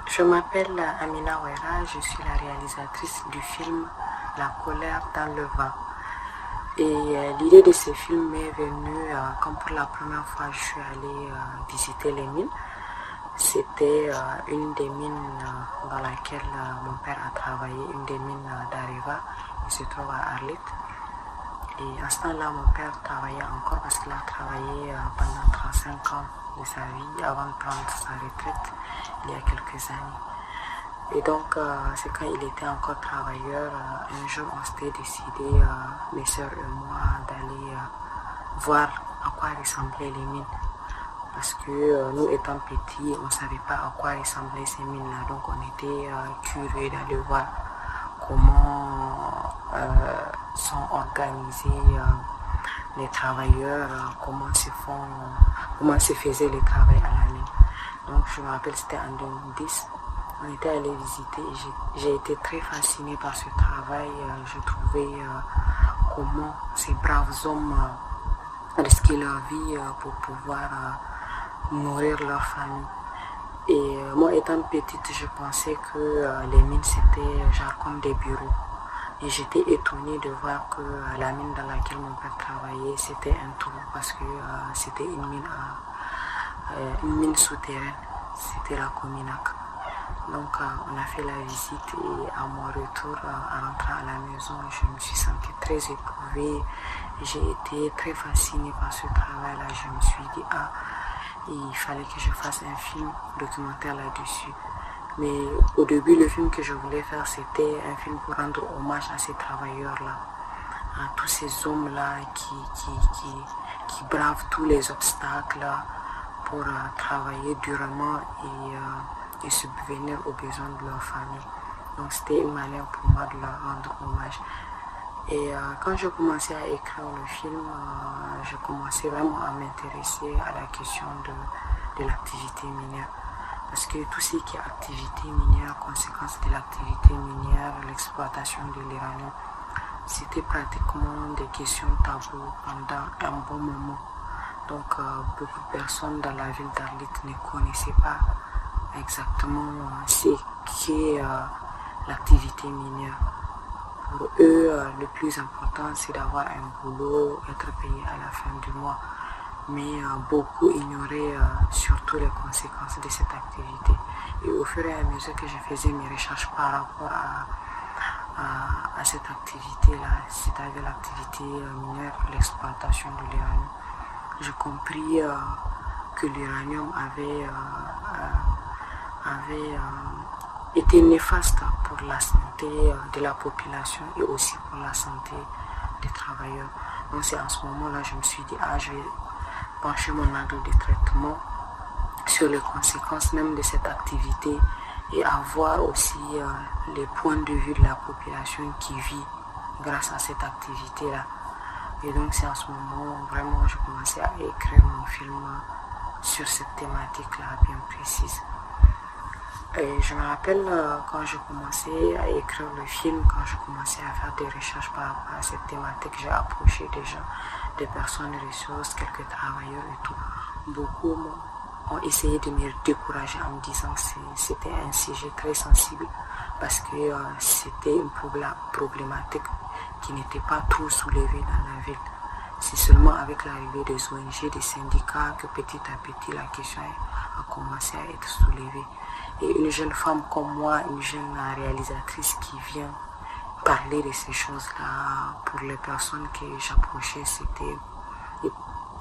Je m'appelle Amina Ouera, je suis la réalisatrice du film La colère dans le vent. Et l'idée de ce film m'est venue comme pour la première fois je suis allée visiter les mines. C'était une des mines dans laquelle mon père a travaillé, une des mines d'Areva, qui se trouve à Arlit. Et à ce temps-là, mon père travaillait encore parce qu'il a travaillé pendant 35 ans de sa vie avant de prendre sa retraite il y a quelques années. Et donc, c'est quand il était encore travailleur, un jour on s'était décidé, mes soeurs et moi, d'aller voir à quoi ressemblaient les mines. Parce que nous étant petits, on ne savait pas à quoi ressemblaient ces mines-là. Donc on était curieux d'aller voir comment sont organisés les travailleurs, comment se faisait le travail à la mine. Donc je me rappelle, c'était en 2010. On était allé visiter et j'ai été très fascinée par ce travail. Je trouvais comment ces braves hommes risquaient leur vie pour pouvoir nourrir leur famille. Et moi étant petite, je pensais que les mines c'était genre comme des bureaux. Et j'étais étonnée de voir que la mine dans laquelle mon père travaillait, c'était un trou parce que c'était une mine souterraine. C'était la Cominac. Donc on a fait la visite et à mon retour, en rentrant à la maison, je me suis sentie très éprouvée. J'ai été très fascinée par ce travail-là. Je me suis dit, il fallait que je fasse un film documentaire là-dessus. Mais au début, le film que je voulais faire, c'était un film pour rendre hommage à ces travailleurs-là, à tous ces hommes-là qui bravent tous les obstacles pour travailler durement et subvenir aux besoins de leur famille. Donc c'était une manière pour moi de leur rendre hommage. Et quand je commençais à écrire le film, je commençais vraiment à m'intéresser à la question de l'activité minière. Parce que tout ce qui est activité minière, conséquence de l'activité minière, l'exploitation de l'uranium, c'était pratiquement des questions taboues pendant un bon moment. Donc beaucoup de personnes dans la ville d'Arlit ne connaissaient pas exactement ce qu'est l'activité minière. Pour eux, le plus important, c'est d'avoir un boulot, être payé à la fin du mois. Mais beaucoup ignoraient surtout les conséquences de cette activité. Et au fur et à mesure que je faisais mes recherches par rapport à cette activité-là, c'est-à-dire l'activité minière, l'exploitation de l'uranium, j'ai compris que l'uranium avait été néfaste pour la santé de la population et aussi pour la santé des travailleurs. Donc c'est à ce moment-là que je me suis dit, je vais pencher mon angle de traitement sur les conséquences même de cette activité et avoir aussi les points de vue de la population qui vit grâce à cette activité-là. Et donc c'est à ce moment où vraiment j'ai commencé à écrire mon film sur cette thématique-là bien précise. Et je me rappelle quand je commençais à écrire le film, quand je commençais à faire des recherches par rapport à cette thématique, j'ai approché des gens, des personnes ressources, quelques travailleurs et tout. Beaucoup ont essayé de me décourager en me disant que c'était un sujet très sensible parce que c'était une problématique qui n'était pas trop soulevée dans la ville. C'est seulement avec l'arrivée des ONG, des syndicats, que petit à petit la question a commencé à être soulevée. Et une jeune femme comme moi, une jeune réalisatrice qui vient parler de ces choses-là, pour les personnes que j'approchais,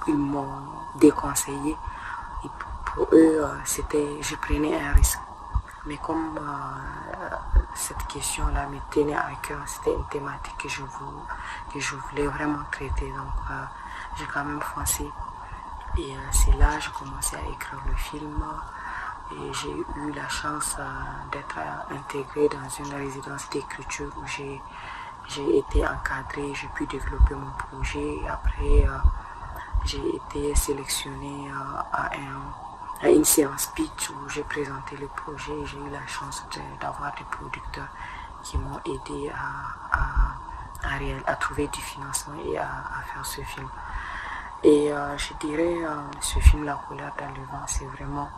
ils m'ont déconseillé. Et pour eux, je prenais un risque. Mais comme cette question-là me tenait à cœur, c'était une thématique que je voulais vraiment traiter. Donc j'ai quand même foncé. Et c'est là que j'ai commencé à écrire le film. Et j'ai eu la chance d'être intégrée dans une résidence d'écriture où j'ai été encadrée, j'ai pu développer mon projet. Et après, j'ai été sélectionnée à une séance pitch où j'ai présenté le projet. J'ai eu la chance d'avoir des producteurs qui m'ont aidé à trouver du financement et à faire ce film. Et je dirais, ce film La colère dans le vent, c'est vraiment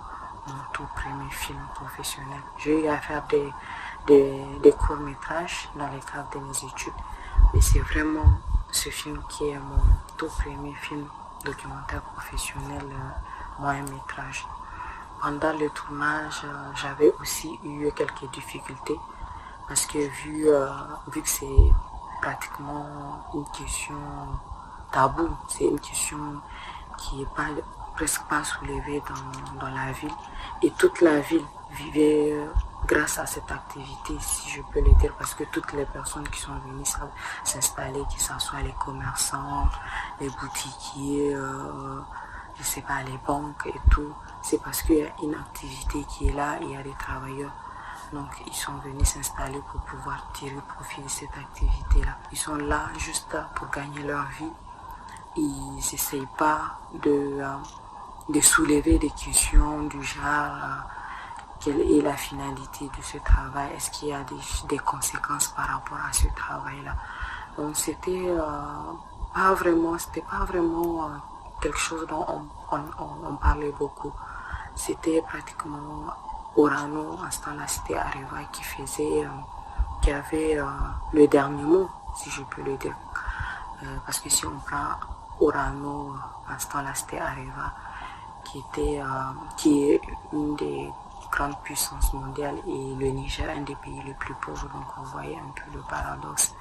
mon tout premier film professionnel. J'ai eu à faire des courts-métrages dans le cadre de mes études. Mais c'est vraiment ce film qui est mon tout premier film documentaire professionnel, moyen-métrage. Pendant le tournage, j'avais aussi eu quelques difficultés parce que vu que c'est pratiquement une question tabou, c'est une question qui est presque pas soulevée dans la ville, et toute la ville vivait grâce à cette activité, si je peux le dire, parce que toutes les personnes qui sont venues s'installer, que ce soit les commerçants, les boutiquiers, je sais pas, les banques et tout, c'est parce qu'il y a une activité qui est là, il y a des travailleurs. Donc ils sont venus s'installer pour pouvoir tirer profit de cette activité-là. Ils sont là juste pour gagner leur vie. Ils n'essayent pas de soulever des questions du genre quelle est la finalité de ce travail, est-ce qu'il y a des conséquences par rapport à ce travail-là. Donc c'était pas vraiment quelque chose dont on parlait beaucoup. C'était pratiquement Orano, à ce temps-là, c'était Areva qui avait le dernier mot, si je peux le dire. Parce que si on prend Orano, à ce temps-là, c'était Areva, qui est une des grandes puissances mondiales, et le Niger, un des pays les plus pauvres, donc on voyait un peu le paradoxe.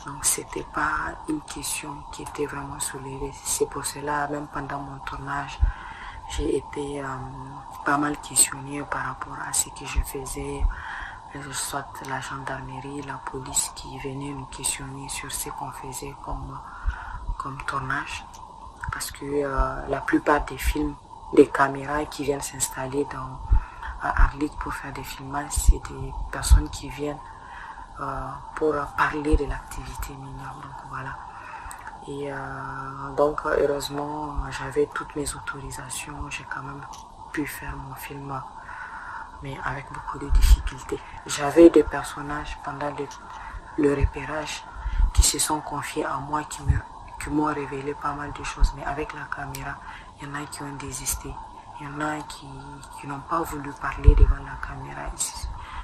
Donc c'était pas une question qui était vraiment soulevée. C'est pour cela, même pendant mon tournage, j'ai été pas mal questionnée par rapport à ce que je faisais, soit la gendarmerie, la police qui venait nous questionner sur ce qu'on faisait comme tournage. Parce que la plupart des films, des caméras qui viennent s'installer à Arlit pour faire des filmages, c'est des personnes qui viennent pour parler de l'activité minière. Donc voilà. Et donc heureusement, j'avais toutes mes autorisations, j'ai quand même pu faire mon film, mais avec beaucoup de difficultés. J'avais des personnages pendant le repérage qui se sont confiés à moi, qui m'ont révélé pas mal de choses, mais avec la caméra, il y en a qui ont désisté. Il y en a qui n'ont pas voulu parler devant la caméra,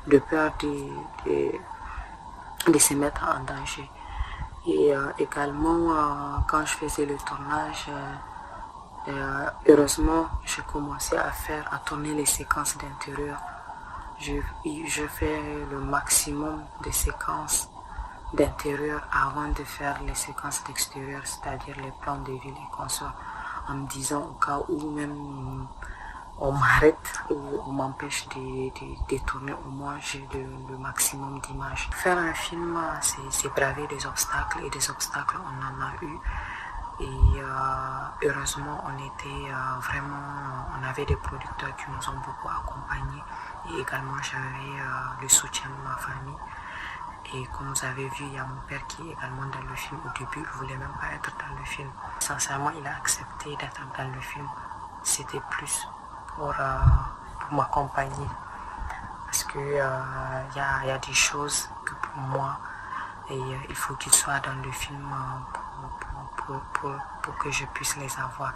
de peur de se mettre en danger. Et également, quand je faisais le tournage, heureusement, j'ai commencé à tourner les séquences d'intérieur. Je fais le maximum de séquences d'intérieur avant de faire les séquences d'extérieur, c'est-à-dire les plans de ville et consorts, en me disant au cas où même on m'arrête ou on m'empêche de tourner, au moins j'ai le maximum d'images. Faire un film, c'est braver des obstacles, et des obstacles on en a eu. Et heureusement on avait des producteurs qui nous ont beaucoup accompagnés, et également j'avais le soutien de ma famille. Et comme vous avez vu, il y a mon père qui est également dans le film. Au début, il ne voulait même pas être dans le film. Sincèrement, il a accepté d'être dans le film. C'était plus pour m'accompagner. Parce que y a des choses que pour moi, il faut qu'il soit dans le film pour que je puisse les avoir.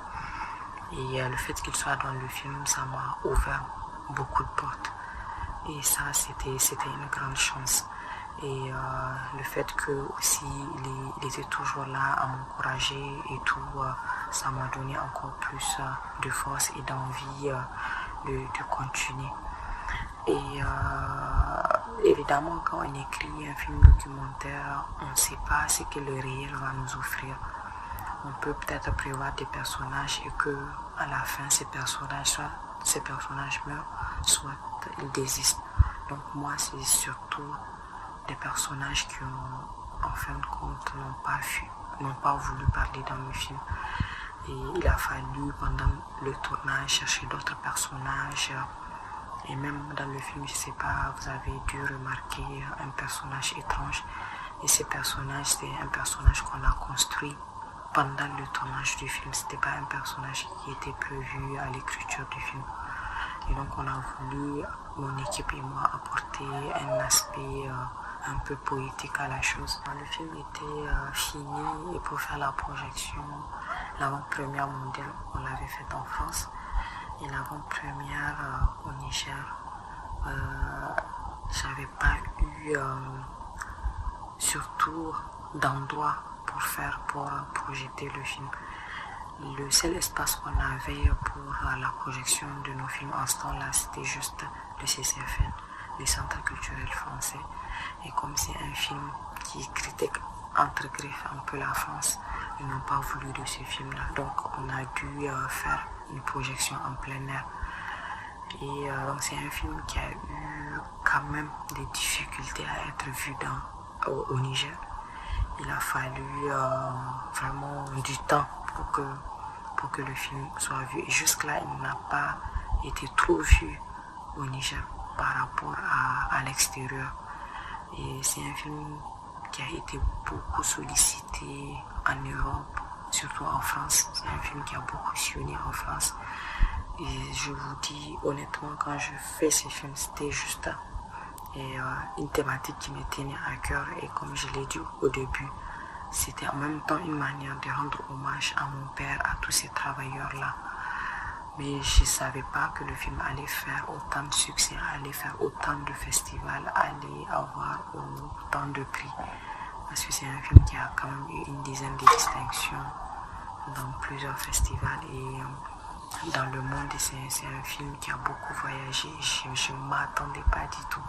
Et le fait qu'il soit dans le film, ça m'a ouvert beaucoup de portes. Et ça, c'était une grande chance. Et le fait que aussi il était toujours là à m'encourager et tout, ça m'a donné encore plus de force et d'envie de continuer. Et évidemment, quand on écrit un film documentaire, on ne sait pas ce que le réel va nous offrir. On peut peut-être prévoir des personnages et que à la fin ces personnages meurent, soit ils désistent. Donc moi, c'est surtout des personnages qui en fin de compte n'ont pas voulu parler dans le film. Et il a fallu pendant le tournage chercher d'autres personnages. Et même dans le film, je ne sais pas, vous avez dû remarquer un personnage étrange. Et ce personnage, c'est un personnage qu'on a construit pendant le tournage du film. Ce n'était pas un personnage qui était prévu à l'écriture du film. Et donc on a voulu, mon équipe et moi, apporter un aspect un peu poétique à la chose. Le film était fini, et pour faire la projection, l'avant-première mondiale, on l'avait faite en France. Et l'avant-première au Niger, j'avais pas eu surtout d'endroit pour projeter le film. Le seul espace qu'on avait pour la projection de nos films en ce temps-là, c'était juste le CCFN, le Centre culturel français. Et comme c'est un film qui critique entre griffes un peu la France, ils n'ont pas voulu de ce film-là. Donc on a dû faire une projection en plein air. Et donc c'est un film qui a eu quand même des difficultés à être vu au Niger. Il a fallu vraiment du temps pour que le film soit vu. Et jusque-là, il n'a pas été trop vu au Niger par rapport à l'extérieur. Et c'est un film qui a été beaucoup sollicité en Europe, surtout en France. C'est un film qui a beaucoup sillonné en France. Et je vous dis honnêtement, quand je fais ce film, c'était juste une thématique qui me tenait à cœur. Et comme je l'ai dit au début, c'était en même temps une manière de rendre hommage à mon père, à tous ces travailleurs-là. Mais je ne savais pas que le film allait faire autant de succès, allait faire autant de festivals, allait avoir autant de prix. Parce que c'est un film qui a quand même eu une dizaine de distinctions dans plusieurs festivals. Et dans le monde, c'est un film qui a beaucoup voyagé. Je ne m'attendais pas du tout.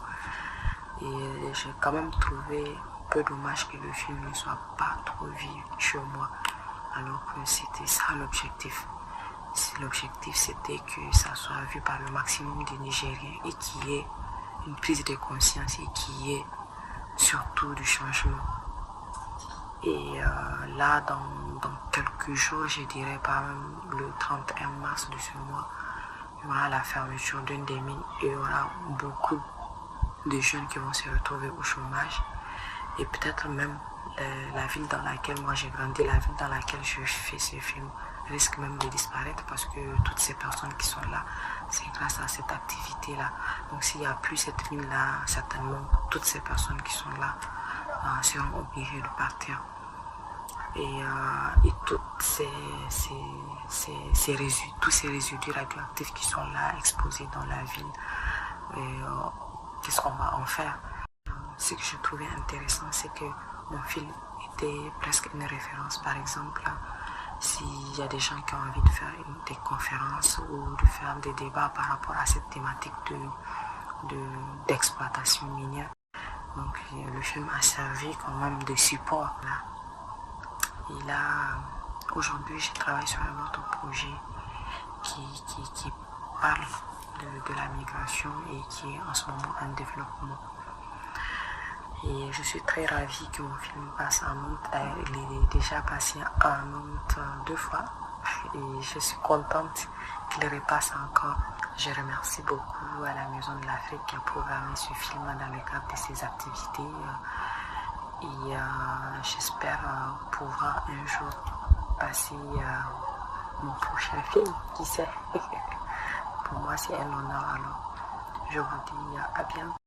Et j'ai quand même trouvé peu dommage que le film ne soit pas trop vu chez moi. Alors que c'était ça l'objectif. L'objectif, c'était que ça soit vu par le maximum de Nigériens et qu'il y ait une prise de conscience et qu'il y ait surtout du changement. Et là, dans quelques jours, je dirais par le 31 mars de ce mois, il y aura la fermeture d'une des mines et il y aura beaucoup de jeunes qui vont se retrouver au chômage. Et peut-être même la ville dans laquelle moi j'ai grandi, la ville dans laquelle je fais ce film, risque même de disparaître parce que toutes ces personnes qui sont là, c'est grâce à cette activité-là. Donc s'il n'y a plus cette mine-là, certainement toutes ces personnes qui sont là seront obligées de partir. Et toutes tous ces résidus radioactifs qui sont là, exposés dans la ville, qu'est-ce qu'on va en faire? Ce que je trouvais intéressant, c'est que mon film était presque une référence. Par exemple, s'il y a des gens qui ont envie de faire des conférences ou de faire des débats par rapport à cette thématique d'exploitation minière, donc le film a servi quand même de support là. Et là, aujourd'hui, je travaille sur un autre projet qui parle de la migration et qui est en ce moment en développement. Et je suis très ravie que mon film passe en Nantes. D'ailleurs, il est déjà passé en Nantes 2 fois. Et je suis contente qu'il repasse encore. Je remercie beaucoup à la Maison de l'Afrique qui a programmé ce film dans le cadre de ses activités. Et j'espère pouvoir un jour passer mon prochain film, qui sait. Pour moi, c'est un honneur. Alors, je vous dis à bientôt.